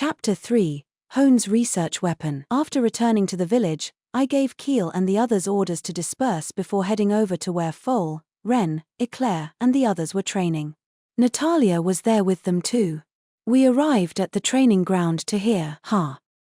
Chapter 3, Hone's Research Weapon. After returning to the village, I gave Keel and the others orders to disperse before heading over to where Foal, Ren, Eclair, and the others were training. Natalia was there with them too. We arrived at the training ground to hear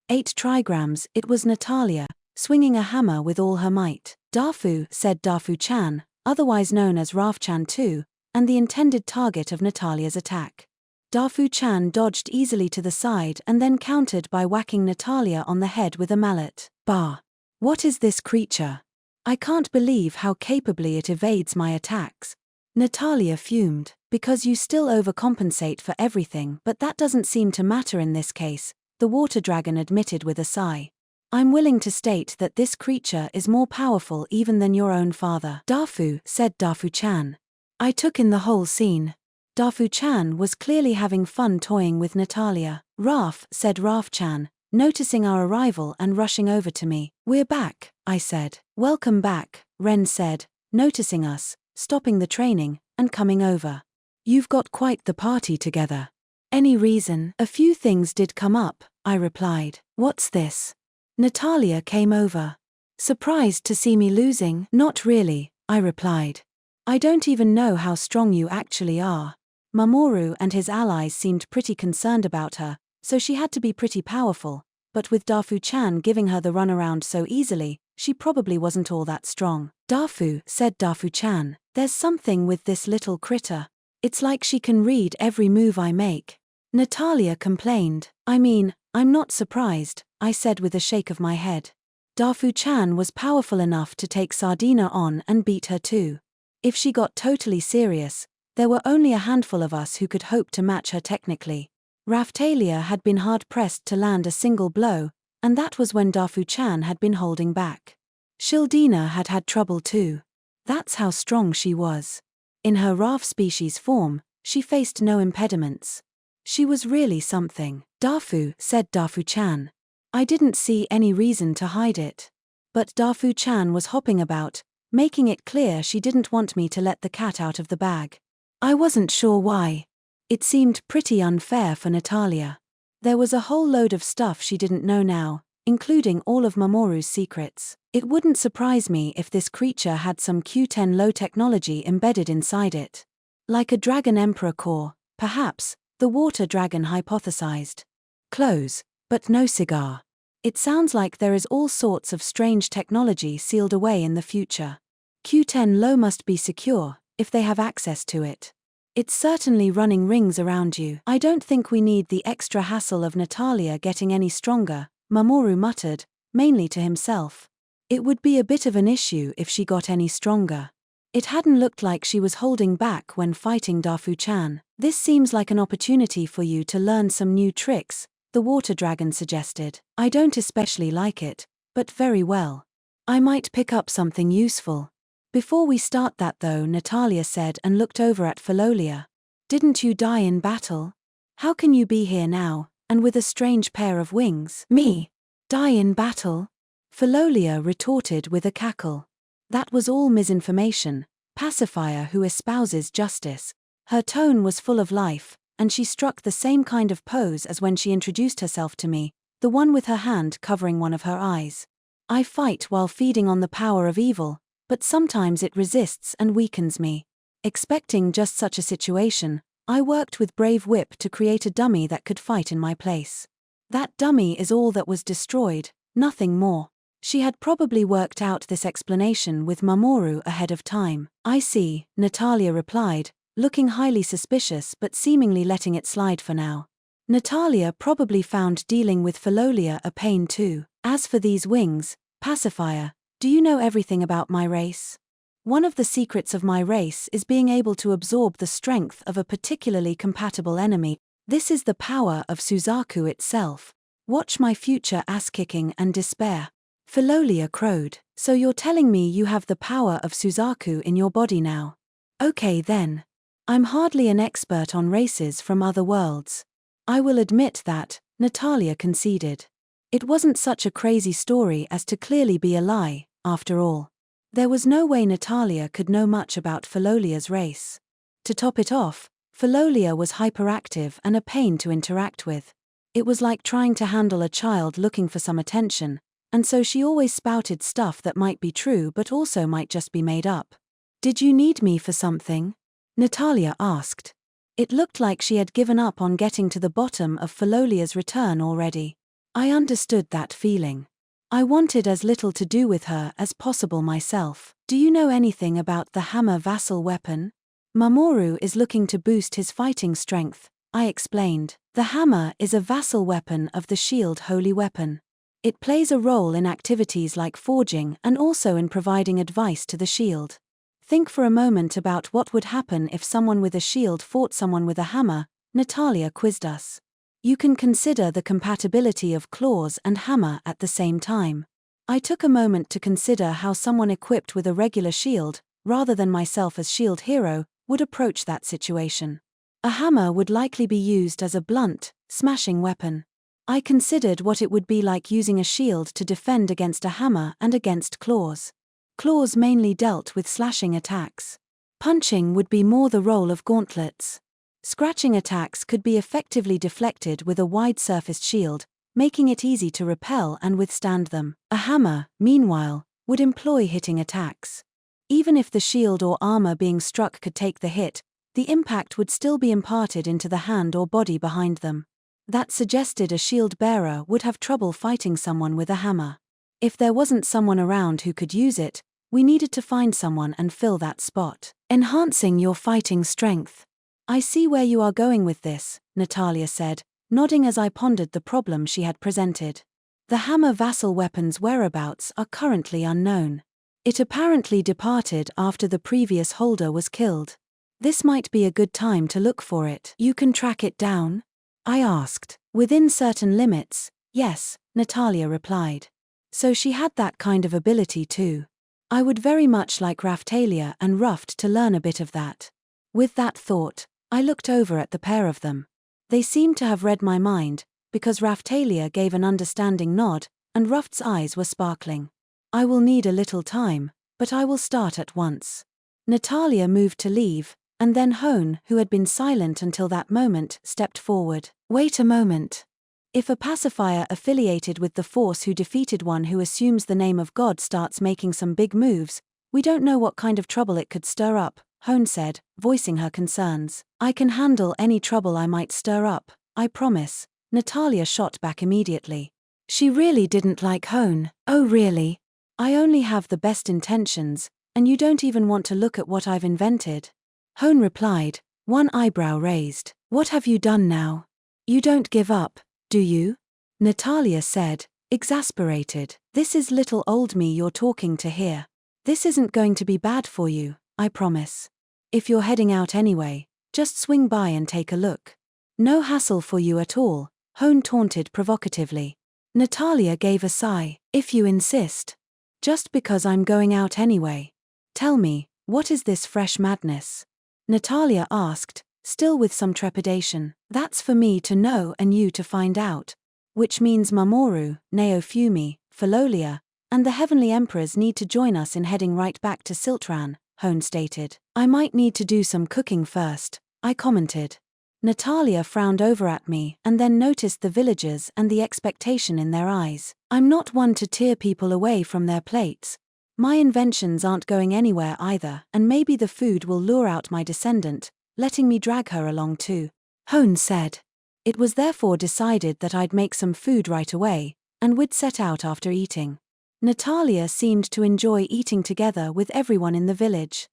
8 trigrams. It was Natalia, swinging a hammer with all her might. Dafu, said Dafu-chan, otherwise known as Raf-chan too, and the intended target of Natalia's attack. Dafu-chan dodged easily to the side and then countered by whacking Natalia on the head with a mallet. Bah! What is this creature? I can't believe how capably it evades my attacks. Natalia fumed. Because you still overcompensate for everything, but that doesn't seem to matter in this case, the water dragon admitted with a sigh. I'm willing to state that this creature is more powerful even than your own father. Dafu, said Dafu-chan. I took in the whole scene. Dafu-chan was clearly having fun toying with Natalia. Raf, said Raf-chan, noticing our arrival and rushing over to me. We're back, I said. Welcome back, Ren said, noticing us, stopping the training, and coming over. You've got quite the party together. Any reason? A few things did come up, I replied. What's this? Natalia came over. Surprised to see me losing? Not really, I replied. I don't even know how strong you actually are. Mamoru and his allies seemed pretty concerned about her, so she had to be pretty powerful, but with Dafu-chan giving her the runaround so easily, she probably wasn't all that strong. Dafu, said Dafu-chan, there's something with this little critter. It's like she can read every move I make. Natalia complained. I mean, I'm not surprised, I said with a shake of my head. Dafu-chan was powerful enough to take Sardina on and beat her too. If she got totally serious, there were only a handful of us who could hope to match her technically. Raphtalia had been hard-pressed to land a single blow, and that was when Dafu-chan had been holding back. Shildina had had trouble too. That's how strong she was. In her Raf species form, she faced no impediments. She was really something. Dafu, said Dafu-chan. I didn't see any reason to hide it. But Dafu-chan was hopping about, making it clear she didn't want me to let the cat out of the bag. I wasn't sure why. It seemed pretty unfair for Natalia. There was a whole load of stuff she didn't know now, including all of Mamoru's secrets. It wouldn't surprise me if this creature had some Q10 low technology embedded inside it. Like a dragon emperor core, perhaps, the water dragon hypothesized. Close, but no cigar. It sounds like there is all sorts of strange technology sealed away in the future. Q10 low must be secure, if they have access to it. It's certainly running rings around you. I don't think we need the extra hassle of Natalia getting any stronger, Mamoru muttered, mainly to himself. It would be a bit of an issue if she got any stronger. It hadn't looked like she was holding back when fighting Dafu-chan. This seems like an opportunity for you to learn some new tricks, the water dragon suggested. I don't especially like it, but very well. I might pick up something useful. Before we start that though, Natalia said and looked over at Philolia. Didn't you die in battle? How can you be here now, and with a strange pair of wings? Me? Die in battle? Philolia retorted with a cackle. That was all misinformation, pacifier who espouses justice. Her tone was full of life, and she struck the same kind of pose as when she introduced herself to me, the one with her hand covering one of her eyes. I fight while feeding on the power of evil, but sometimes it resists and weakens me. Expecting just such a situation, I worked with Brave Whip to create a dummy that could fight in my place. That dummy is all that was destroyed, nothing more. She had probably worked out this explanation with Mamoru ahead of time. I see, Natalia replied, looking highly suspicious but seemingly letting it slide for now. Natalia probably found dealing with Philolia a pain too. As for these wings, pacifier, do you know everything about my race? One of the secrets of my race is being able to absorb the strength of a particularly compatible enemy. This is the power of Suzaku itself. Watch my future ass-kicking and despair. Philolia crowed. So you're telling me you have the power of Suzaku in your body now? Okay then. I'm hardly an expert on races from other worlds. I will admit that, Natalia conceded. It wasn't such a crazy story as to clearly be a lie, after all. There was no way Natalia could know much about Philolia's race. To top it off, Philolia was hyperactive and a pain to interact with. It was like trying to handle a child looking for some attention, and so she always spouted stuff that might be true but also might just be made up. "Did you need me for something?" Natalia asked. It looked like she had given up on getting to the bottom of Filolia's return already. I understood that feeling. I wanted as little to do with her as possible myself. "Do you know anything about the hammer vassal weapon?" "Mamoru is looking to boost his fighting strength," I explained. "The hammer is a vassal weapon of the shield holy weapon. It plays a role in activities like forging and also in providing advice to the shield. Think for a moment about what would happen if someone with a shield fought someone with a hammer," Natalia quizzed us. "You can consider the compatibility of claws and hammer at the same time." I took a moment to consider how someone equipped with a regular shield, rather than myself as shield hero, would approach that situation. A hammer would likely be used as a blunt, smashing weapon. I considered what it would be like using a shield to defend against a hammer and against claws. Claws mainly dealt with slashing attacks. Punching would be more the role of gauntlets. Scratching attacks could be effectively deflected with a wide-surfaced shield, making it easy to repel and withstand them. A hammer, meanwhile, would employ hitting attacks. Even if the shield or armor being struck could take the hit, the impact would still be imparted into the hand or body behind them. That suggested a shield bearer would have trouble fighting someone with a hammer. If there wasn't someone around who could use it, we needed to find someone and fill that spot. "Enhancing your fighting strength." "I see where you are going with this," Natalia said, nodding as I pondered the problem she had presented. "The hammer vassal weapon's whereabouts are currently unknown. It apparently departed after the previous holder was killed. This might be a good time to look for it." "You can track it down?" I asked. "Within certain limits, yes," Natalia replied. So she had that kind of ability too. I would very much like Raftalia and Ruft to learn a bit of that. With that thought, I looked over at the pair of them. They seemed to have read my mind, because Raftalia gave an understanding nod, and Ruft's eyes were sparkling. "I will need a little time, but I will start at once." Natalia moved to leave, and then Hone, who had been silent until that moment, stepped forward. "Wait a moment. If a pacifier affiliated with the force who defeated one who assumes the name of God starts making some big moves, we don't know what kind of trouble it could stir up," Hone said, voicing her concerns. "I can handle any trouble I might stir up, I promise," Natalia shot back immediately. She really didn't like Hone. "Oh really? I only have the best intentions, and you don't even want to look at what I've invented." Hone replied, one eyebrow raised. "What have you done now? You don't give up, do you?" Natalia said, exasperated. "This is little old me you're talking to here. This isn't going to be bad for you, I promise. If you're heading out anyway, just swing by and take a look." "No hassle for you at all," Hone taunted provocatively. Natalia gave a sigh. "If you insist. Just because I'm going out anyway. Tell me, what is this fresh madness?" Natalia asked, still with some trepidation. "That's for me to know and you to find out. Which means Mamoru, Naofumi, Filolia, and the Heavenly Emperors need to join us in heading right back to Siltran," Hone stated. "I might need to do some cooking first," I commented. Natalia frowned over at me and then noticed the villagers and the expectation in their eyes. "I'm not one to tear people away from their plates. My inventions aren't going anywhere either, and maybe the food will lure out my descendant, letting me drag her along too," Hone said. It was therefore decided that I'd make some food right away, and we'd set out after eating. Natalia seemed to enjoy eating together with everyone in the village.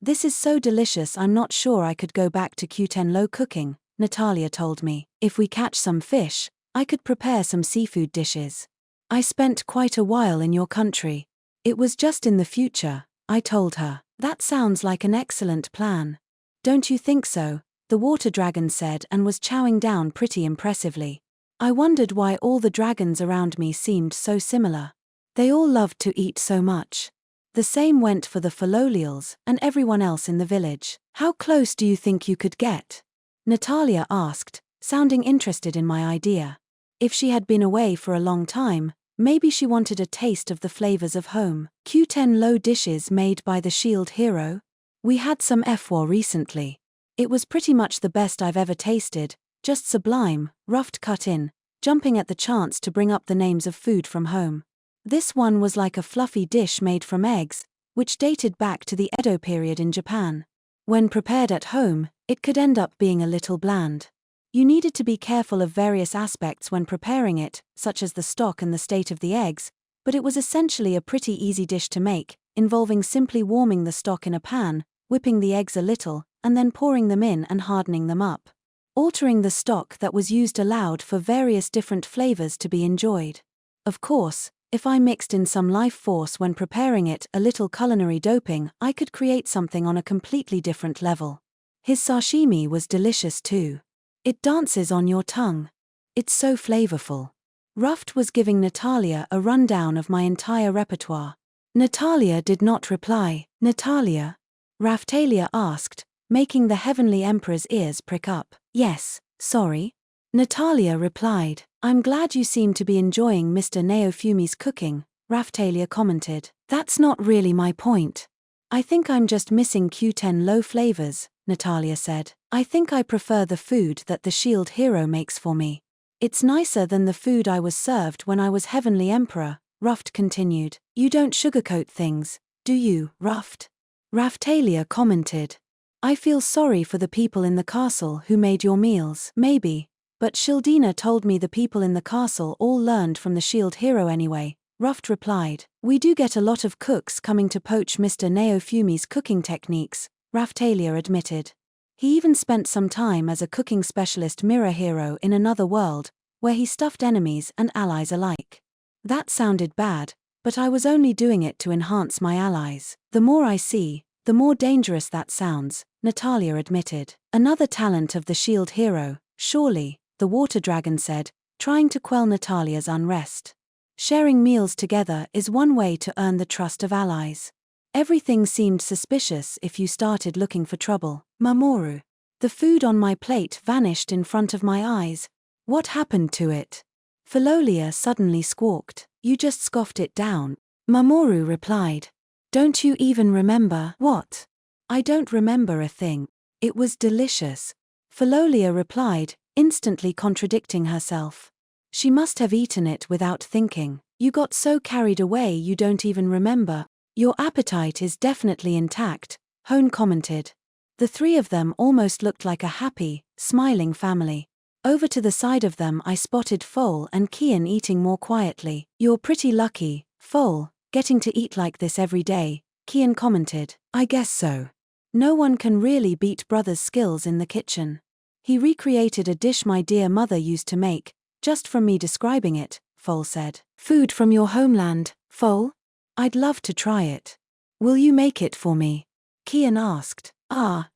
This is so delicious I'm not sure I could go back to Kutenlo cooking," Natalia told me. "If we catch some fish, I could prepare some seafood dishes. I spent quite a while in your country." "It was just in the future," I told her. "That sounds like an excellent plan." "Don't you think so?" the water dragon said and was chowing down pretty impressively. I wondered why all the dragons around me seemed so similar. They all loved to eat so much. The same went for the Filolials and everyone else in the village. "How close do you think you could get?" Natalia asked, sounding interested in my idea. If she had been away for a long time, maybe she wanted a taste of the flavors of home. Kutenlo dishes made by the shield hero? "We had some efwa recently. It was pretty much the best I've ever tasted," Just sublime, Ruft cut in, jumping at the chance to bring up the names of food from home. This one was like a fluffy dish made from eggs, which dated back to the Edo period in Japan. When prepared at home, it could end up being a little bland. You needed to be careful of various aspects when preparing it, such as the stock and the state of the eggs, but it was essentially a pretty easy dish to make, involving simply warming the stock in a pan, whipping the eggs a little, and then pouring them in and hardening them up. Altering the stock that was used allowed for various different flavors to be enjoyed. Of course, if I mixed in some life force when preparing it, a little culinary doping, I could create something on a completely different level. His sashimi was delicious too. It dances on your tongue. It's so flavorful. Ruft was giving Natalia a rundown of my entire repertoire. Natalia did not reply. Natalia? Raftalia asked, making the Heavenly Emperor's ears prick up. Yes, sorry. Natalia replied. I'm glad you seem to be enjoying Mr. Naofumi's cooking, Raftalia commented. That's not really my point. I think I'm just missing Q10 low flavors, Natalia said. I think I prefer the food that the shield hero makes for me. It's nicer than the food I was served when I was Heavenly Emperor, Ruft continued. You don't sugarcoat things, do you, Ruft? Raftalia commented. I feel sorry for the people in the castle who made your meals. Maybe. But Shildina told me the people in the castle all learned from the shield hero anyway, Ruft replied. We do get a lot of cooks coming to poach Mr. Naofumi's cooking techniques, Raftalia admitted. He even spent some time as a cooking specialist mirror hero in another world, where he stuffed enemies and allies alike. That sounded bad, but I was only doing it to enhance my allies. The more I see, the more dangerous that sounds, Natalia admitted. Another talent of the shield hero, surely, the water dragon said, trying to quell Natalia's unrest. Sharing meals together is one way to earn the trust of allies. Everything seemed suspicious if you started looking for trouble. Mamoru. The food on my plate vanished in front of my eyes. What happened to it? Philolia suddenly squawked. You just scoffed it down. Mamoru replied. Don't you even remember? What? I don't remember a thing. It was delicious. Philolia replied, instantly contradicting herself. She must have eaten it without thinking. You got so carried away you don't even remember. Your appetite is definitely intact, Hone commented. The three of them almost looked like a happy, smiling family. Over to the side of them I spotted Foal and Kian eating more quietly. You're pretty lucky, Foal, getting to eat like this every day, Kian commented. I guess so. No one can really beat brother's skills in the kitchen. He recreated a dish my dear mother used to make, just from me describing it, Foal said. Food from your homeland, Foal? I'd love to try it. Will you make it for me? Kian asked.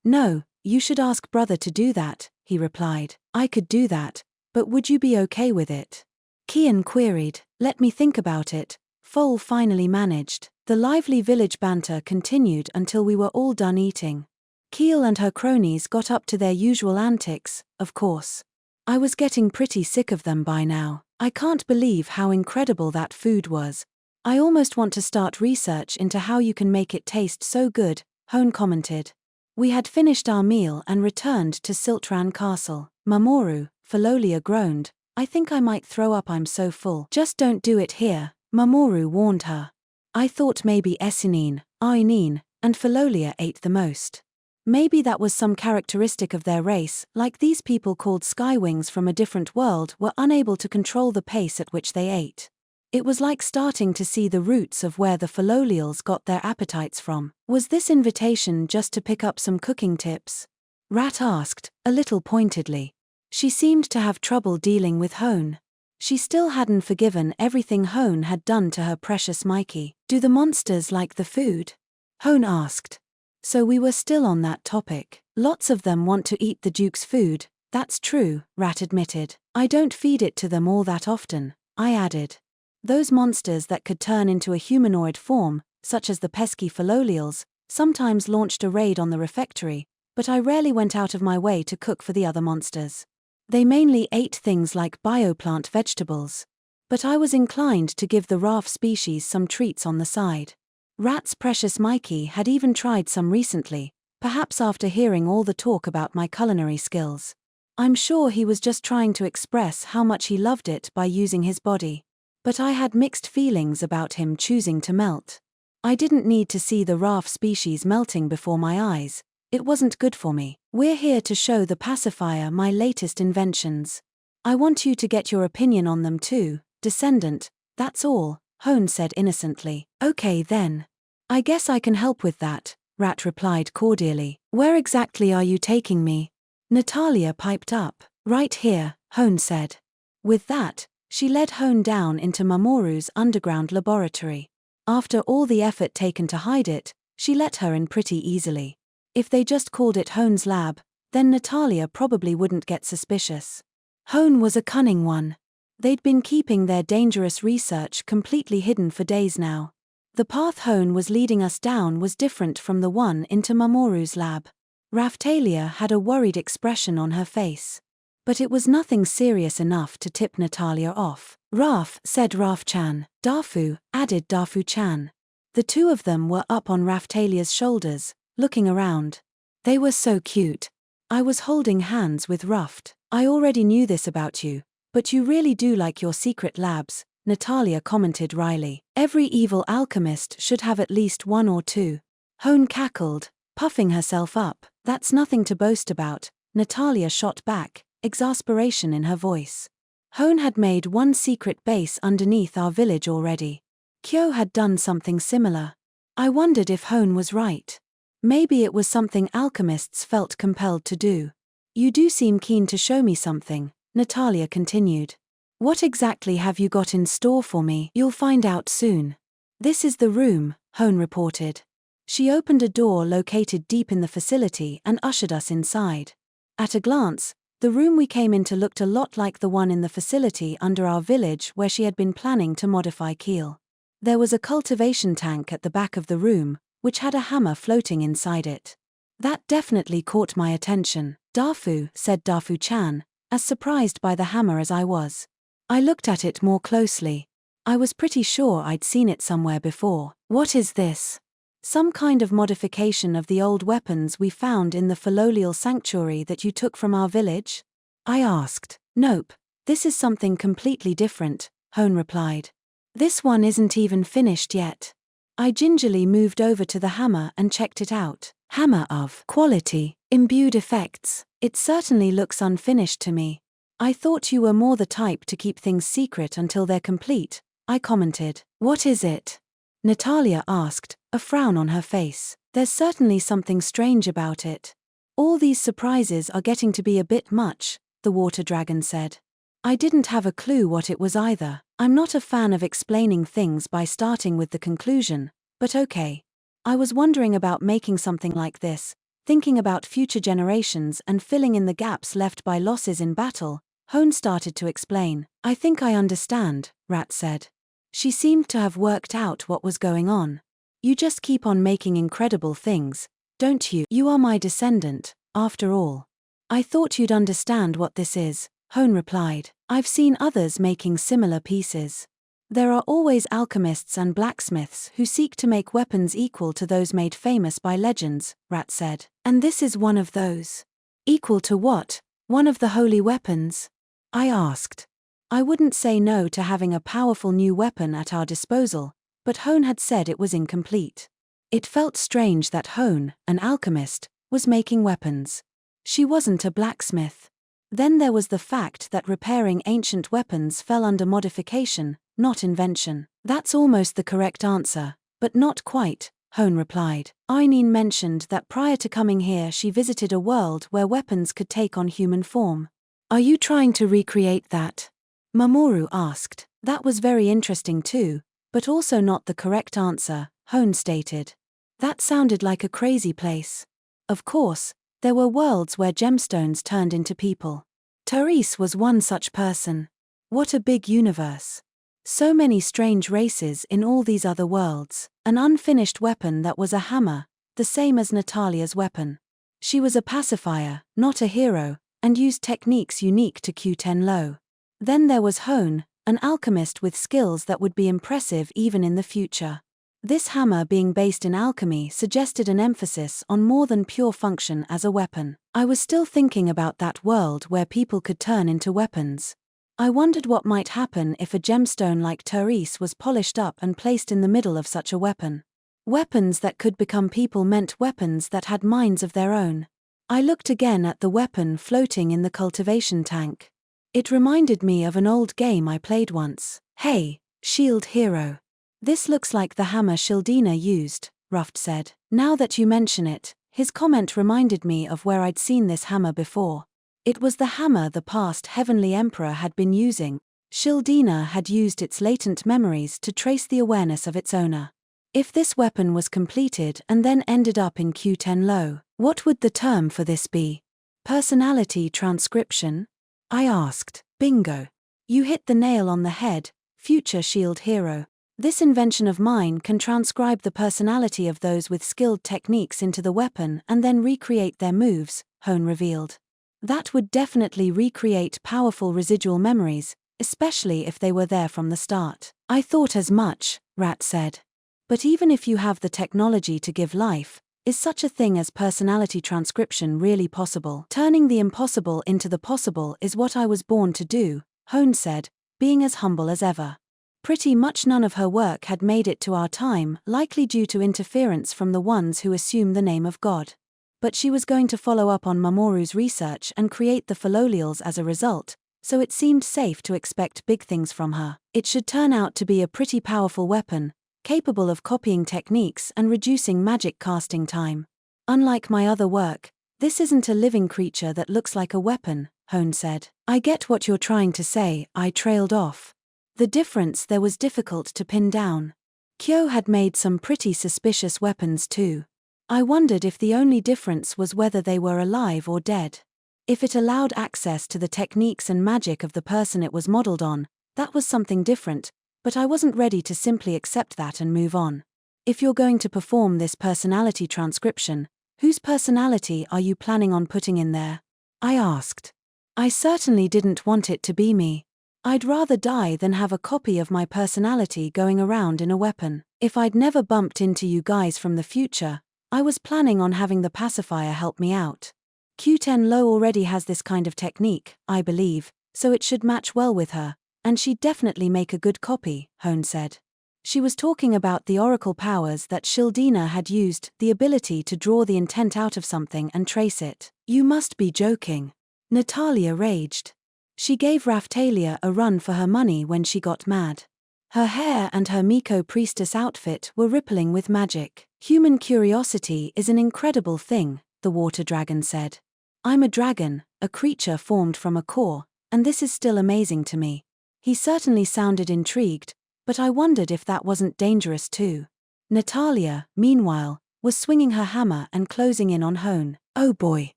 No, you should ask brother to do that, he replied. I could do that, but would you be okay with it? Kian queried. Let me think about it, Foal finally managed. The lively village banter continued until we were all done eating. Keel and her cronies got up to their usual antics, of course. I was getting pretty sick of them by now. I can't believe how incredible that food was. I almost want to start research into how you can make it taste so good, Hone commented. We had finished our meal and returned to Siltran Castle. Mamoru, Philolia groaned. I think I might throw up, I'm so full. Just don't do it here, Mamoru warned her. I thought maybe Essinine, Ainine, and Philolia ate the most. Maybe that was some characteristic of their race, like these people called Skywings from a different world were unable to control the pace at which they ate. It was like starting to see the roots of where the Philolials got their appetites from. Was this invitation just to pick up some cooking tips? Rat asked, a little pointedly. She seemed to have trouble dealing with Hone. She still hadn't forgiven everything Hone had done to her precious Mikey. Do the monsters like the food? Hone asked. So we were still on that topic. Lots of them want to eat the Duke's food, that's true, Rat admitted. I don't feed it to them all that often, I added. Those monsters that could turn into a humanoid form, such as the pesky Philolials, sometimes launched a raid on the refectory, but I rarely went out of my way to cook for the other monsters. They mainly ate things like bioplant vegetables. But I was inclined to give the Raf species some treats on the side. Rat's precious Mikey had even tried some recently, perhaps after hearing all the talk about my culinary skills. I'm sure he was just trying to express how much he loved it by using his body. But I had mixed feelings about him choosing to melt. I didn't need to see the Raf species melting before my eyes. It wasn't good for me. We're here to show the pacifier my latest inventions. I want you to get your opinion on them too, descendant, that's all, Hone said innocently. Okay then. I guess I can help with that, Rat replied cordially. Where exactly are you taking me? Natalia piped up. Right here, Hone said. With that, she led Hone down into Mamoru's underground laboratory. After all the effort taken to hide it, she let her in pretty easily. If they just called it Hone's lab, then Natalia probably wouldn't get suspicious. Hone was a cunning one. They'd been keeping their dangerous research completely hidden for days now. The path Hone was leading us down was different from the one into Mamoru's lab. Raphtalia had a worried expression on her face. But it was nothing serious enough to tip Natalia off. Raf, said Raf-chan. Dafu, added Dafu-chan. The two of them were up on Raphtalia's shoulders, looking around. They were so cute. I was holding hands with Ruft. I already knew this about you, but you really do like your secret labs, Natalia commented wryly. Every evil alchemist should have at least one or two. Hone cackled, puffing herself up. That's nothing to boast about, Natalia shot back, exasperation in her voice. Hone had made one secret base underneath our village already. Kyo had done something similar. I wondered if Hone was right. Maybe it was something alchemists felt compelled to do. You do seem keen to show me something, Natalia continued. What exactly have you got in store for me? You'll find out soon. This is the room, Hone reported. She opened a door located deep in the facility and ushered us inside. At a glance, the room we came into looked a lot like the one in the facility under our village where she had been planning to modify Keel. There was a cultivation tank at the back of the room, which had a hammer floating inside it. That definitely caught my attention. Dafu, said Dafu-chan, as surprised by the hammer as I was. I looked at it more closely. I was pretty sure I'd seen it somewhere before. What is this? Some kind of modification of the old weapons we found in the Philolial sanctuary that you took from our village? I asked. Nope, this is something completely different, Hone replied. This one isn't even finished yet. I gingerly moved over to the hammer and checked it out. Hammer of quality, imbued effects. It certainly looks unfinished to me. I thought you were more the type to keep things secret until they're complete, I commented. What is it? Natalia asked, a frown on her face. There's certainly something strange about it. All these surprises are getting to be a bit much, the water dragon said. I didn't have a clue what it was either. I'm not a fan of explaining things by starting with the conclusion, but okay. I was wondering about making something like this, thinking about future generations and filling in the gaps left by losses in battle. Hone started to explain. I think I understand, Rat said. She seemed to have worked out what was going on. You just keep on making incredible things, don't you? You are my descendant, after all. I thought you'd understand what this is, Hone replied. I've seen others making similar pieces. There are always alchemists and blacksmiths who seek to make weapons equal to those made famous by legends, Rat said. And this is one of those. Equal to what? One of the holy weapons? I asked. I wouldn't say no to having a powerful new weapon at our disposal, but Hone had said it was incomplete. It felt strange that Hone, an alchemist, was making weapons. She wasn't a blacksmith. Then there was the fact that repairing ancient weapons fell under modification, not invention. That's almost the correct answer, but not quite, Hone replied. Aineen mentioned that prior to coming here she visited a world where weapons could take on human form. Are you trying to recreate that? Mamoru asked. That was very interesting too, but also not the correct answer, Hone stated. That sounded like a crazy place. Of course, there were worlds where gemstones turned into people. Therese was one such person. What a big universe. So many strange races in all these other worlds. An unfinished weapon that was a hammer, the same as Natalia's weapon. She was a pacifier, not a hero, and used techniques unique to Q10 Then there was Hone, an alchemist with skills that would be impressive even in the future. This hammer being based in alchemy suggested an emphasis on more than pure function as a weapon. I was still thinking about that world where people could turn into weapons. I wondered what might happen if a gemstone like Therese was polished up and placed in the middle of such a weapon. Weapons that could become people meant weapons that had minds of their own. I looked again at the weapon floating in the cultivation tank. It reminded me of an old game I played once. Hey, Shield Hero. This looks like the hammer Shildina used, Ruft said. Now that you mention it, his comment reminded me of where I'd seen this hammer before. It was the hammer the past Heavenly Emperor had been using. Shildina had used its latent memories to trace the awareness of its owner. If this weapon was completed and then ended up in Q10 Low, what would the term for this be? Personality transcription? I asked. Bingo. You hit the nail on the head, future Shield Hero. This invention of mine can transcribe the personality of those with skilled techniques into the weapon and then recreate their moves, Hone revealed. That would definitely recreate powerful residual memories, especially if they were there from the start. I thought as much, Rat said. But even if you have the technology to give life, is such a thing as personality transcription really possible? Turning the impossible into the possible is what I was born to do, Hone said, being as humble as ever. Pretty much none of her work had made it to our time, likely due to interference from the ones who assume the name of God. But she was going to follow up on Mamoru's research and create the Philolials as a result, so it seemed safe to expect big things from her. It should turn out to be a pretty powerful weapon, capable of copying techniques and reducing magic casting time. Unlike my other work, this isn't a living creature that looks like a weapon, Hone said. I get what you're trying to say, I trailed off. The difference there was difficult to pin down. Kyo had made some pretty suspicious weapons too. I wondered if the only difference was whether they were alive or dead. If it allowed access to the techniques and magic of the person it was modeled on, that was something different, but I wasn't ready to simply accept that and move on. If you're going to perform this personality transcription, whose personality are you planning on putting in there? I asked. I certainly didn't want it to be me. I'd rather die than have a copy of my personality going around in a weapon. If I'd never bumped into you guys from the future, I was planning on having the pacifier help me out. Q10 Low already has this kind of technique, I believe, so it should match well with her, and she'd definitely make a good copy, Hone said. She was talking about the oracle powers that Shildina had used, the ability to draw the intent out of something and trace it. You must be joking. Natalia raged. She gave Raftalia a run for her money when she got mad. Her hair and her Miko priestess outfit were rippling with magic. Human curiosity is an incredible thing, the water dragon said. I'm a dragon, a creature formed from a core, and this is still amazing to me. He certainly sounded intrigued, but I wondered if that wasn't dangerous too. Natalia, meanwhile, was swinging her hammer and closing in on Hone. Oh boy.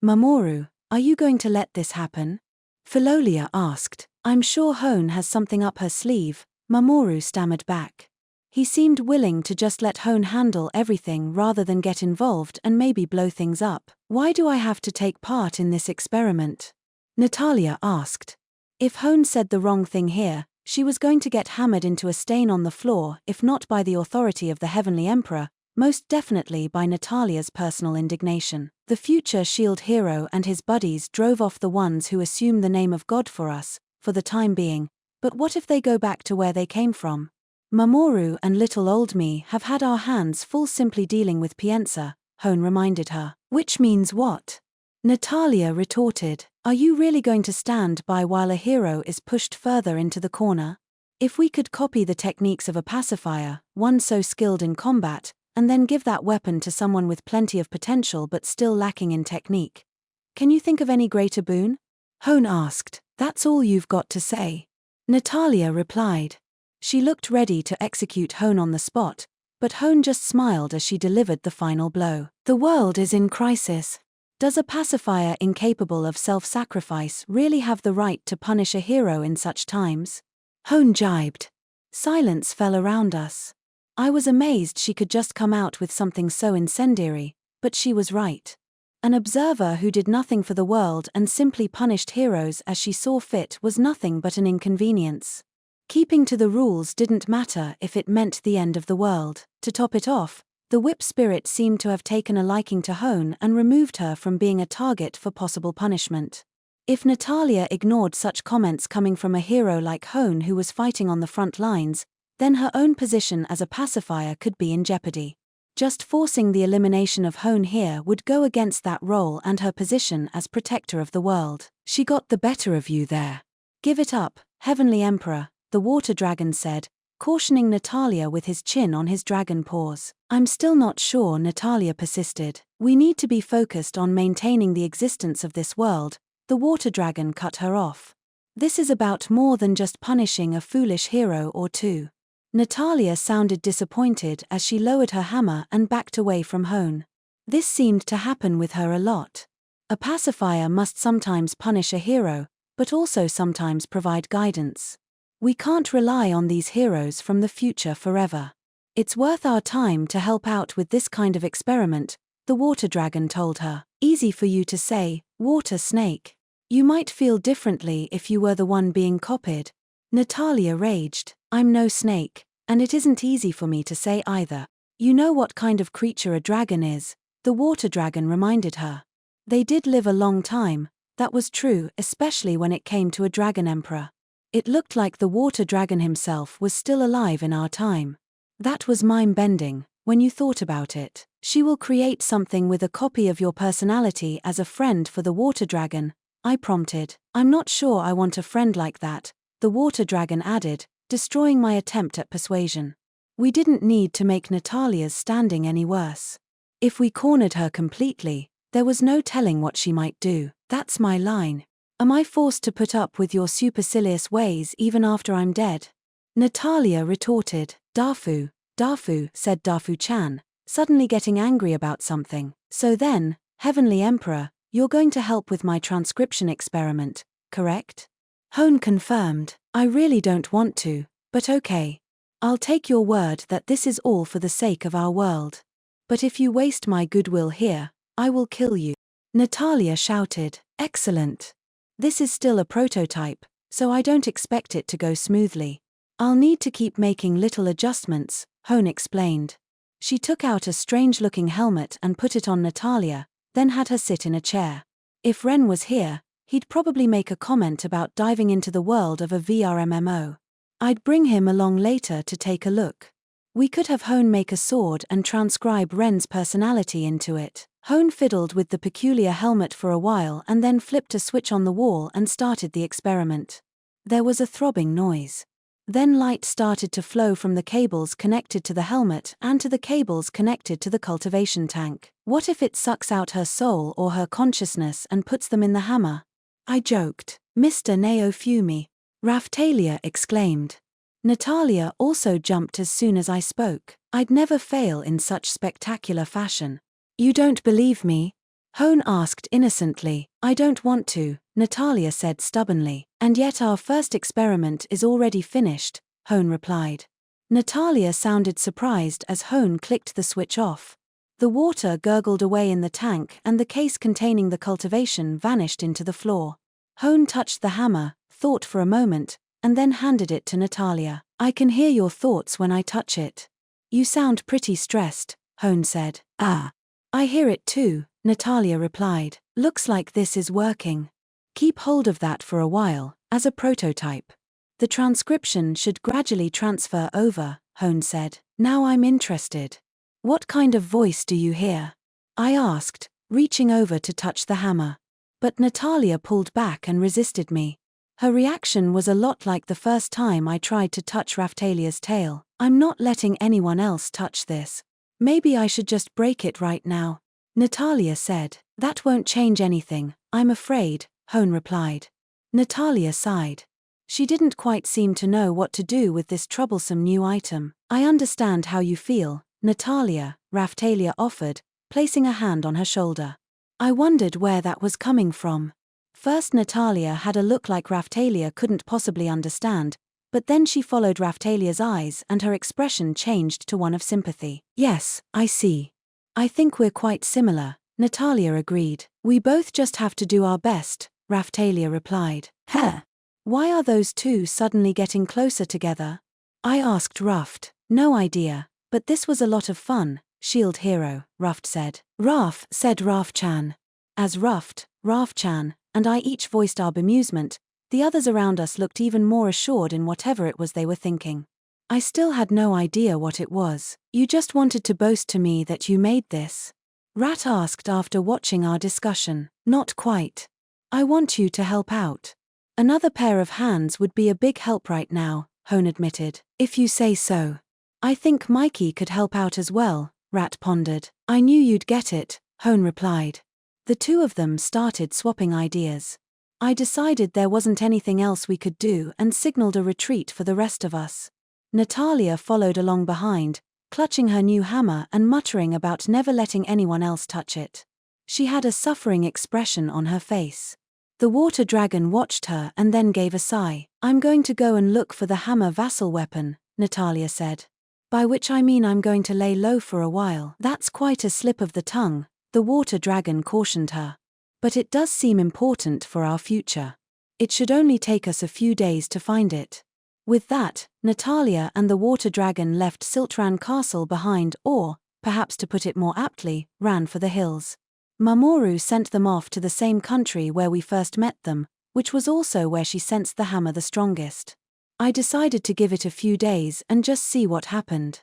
Mamoru, are you going to let this happen? Philolia asked. I'm sure Hone has something up her sleeve, Mamoru stammered back. He seemed willing to just let Hone handle everything rather than get involved and maybe blow things up. Why do I have to take part in this experiment? Natalia asked. If Hone said the wrong thing here, she was going to get hammered into a stain on the floor, if not by the authority of the Heavenly Emperor, most definitely by Natalia's personal indignation. The future Shield Hero and his buddies drove off the ones who assume the name of God for us, for the time being, but what if they go back to where they came from? Mamoru and little old me have had our hands full simply dealing with Pienza, Hone reminded her. Which means what? Natalia retorted. Are you really going to stand by while a hero is pushed further into the corner? If we could copy the techniques of a pacifier, one so skilled in combat, and then give that weapon to someone with plenty of potential but still lacking in technique. Can you think of any greater boon? Hone asked. That's all you've got to say. Natalia replied. She looked ready to execute Hone on the spot, but Hone just smiled as she delivered the final blow. The world is in crisis. Does a pacifier incapable of self-sacrifice really have the right to punish a hero in such times? Hone jibed. Silence fell around us. I was amazed she could just come out with something so incendiary, but she was right. An observer who did nothing for the world and simply punished heroes as she saw fit was nothing but an inconvenience. Keeping to the rules didn't matter if it meant the end of the world. To top it off, the whip spirit seemed to have taken a liking to Hone and removed her from being a target for possible punishment. If Natalia ignored such comments coming from a hero like Hone who was fighting on the front lines, then her own position as a pacifier could be in jeopardy. Just forcing the elimination of Hone here would go against that role and her position as protector of the world. She got the better of you there. Give it up, Heavenly Emperor, the water dragon said, cautioning Natalia with his chin on his dragon paws. I'm still not sure, Natalia persisted. We need to be focused on maintaining the existence of this world. The water dragon cut her off. This is about more than just punishing a foolish hero or two. Natalia sounded disappointed as she lowered her hammer and backed away from Hone. This seemed to happen with her a lot. A pacifier must sometimes punish a hero, but also sometimes provide guidance. We can't rely on these heroes from the future forever. It's worth our time to help out with this kind of experiment, the water dragon told her. Easy for you to say, water snake. You might feel differently if you were the one being copied. Natalia raged. I'm no snake, and it isn't easy for me to say either. You know what kind of creature a dragon is, the water dragon reminded her. They did live a long time, that was true, especially when it came to a dragon emperor. It looked like the water dragon himself was still alive in our time. That was mind-bending, when you thought about it. She will create something with a copy of your personality as a friend for the water dragon, I prompted. I'm not sure I want a friend like that, the water dragon added, destroying my attempt at persuasion. We didn't need to make Natalia's standing any worse. If we cornered her completely, there was no telling what she might do. That's my line. Am I forced to put up with your supercilious ways even after I'm dead? Natalia retorted. Dafu, said Dafu-chan, suddenly getting angry about something. So then, Heavenly Emperor, you're going to help with my transcription experiment, correct? Hone confirmed. I really don't want to, but okay. I'll take your word that this is all for the sake of our world. But if you waste my goodwill here, I will kill you. Natalia shouted. Excellent. This is still a prototype, so I don't expect it to go smoothly. I'll need to keep making little adjustments, Hone explained. She took out a strange-looking helmet and put it on Natalia, then had her sit in a chair. If Ren was here, he'd probably make a comment about diving into the world of a VR MMO. I'd bring him along later to take a look. We could have Hone make a sword and transcribe Ren's personality into it. Hone fiddled with the peculiar helmet for a while and then flipped a switch on the wall and started the experiment. There was a throbbing noise. Then light started to flow from the cables connected to the helmet and to the cables connected to the cultivation tank. What if it sucks out her soul or her consciousness and puts them in the hammer? I joked. Mr. Naofumi. Raphtalia exclaimed. Natalia also jumped as soon as I spoke. I'd never fail in such spectacular fashion. You don't believe me? Hone asked innocently. I don't want to, Natalia said stubbornly. And yet our first experiment is already finished, Hone replied. Natalia sounded surprised as Hone clicked the switch off. The water gurgled away in the tank and the case containing the cultivation vanished into the floor. Hone touched the hammer, thought for a moment, and then handed it to Natalia. I can hear your thoughts when I touch it. You sound pretty stressed, Hone said. Ah. I hear it too, Natalia replied. Looks like this is working. Keep hold of that for a while, as a prototype. The transcription should gradually transfer over, Hone said. Now I'm interested. What kind of voice do you hear? I asked, reaching over to touch the hammer. But Natalia pulled back and resisted me. Her reaction was a lot like the first time I tried to touch Raphtalia's tail. I'm not letting anyone else touch this. Maybe I should just break it right now. Natalia said. That won't change anything, I'm afraid, Hone replied. Natalia sighed. She didn't quite seem to know what to do with this troublesome new item. I understand how you feel, Natalia, Raphtalia offered, placing a hand on her shoulder. I wondered where that was coming from. First Natalia had a look like Raphtalia couldn't possibly understand, but then she followed Raphtalia's eyes and her expression changed to one of sympathy. Yes, I see. I think we're quite similar, Natalia agreed. We both just have to do our best, Raphtalia replied. Huh. Why are those two suddenly getting closer together? I asked Ruft. No idea, but this was a lot of fun, Shield Hero, Ruft said. Raf, said Raf-chan. As Ruft, Raf-chan, and I each voiced our bemusement, the others around us looked even more assured in whatever it was they were thinking. I still had no idea what it was. You just wanted to boast to me that you made this? Rat asked after watching our discussion. Not quite. I want you to help out. Another pair of hands would be a big help right now, Hone admitted. If you say so. I think Mikey could help out as well, Rat pondered. I knew you'd get it, Hone replied. The two of them started swapping ideas. I decided there wasn't anything else we could do and signaled a retreat for the rest of us. Natalia followed along behind, clutching her new hammer and muttering about never letting anyone else touch it. She had a suffering expression on her face. The water dragon watched her and then gave a sigh. I'm going to go and look for the hammer vassal weapon, Natalia said. By which I mean I'm going to lay low for a while. That's quite a slip of the tongue, the water dragon cautioned her. But it does seem important for our future. It should only take us a few days to find it. With that, Natalia and the water dragon left Siltran Castle behind or, perhaps to put it more aptly, ran for the hills. Mamoru sent them off to the same country where we first met them, which was also where she sensed the hammer the strongest. I decided to give it a few days and just see what happened.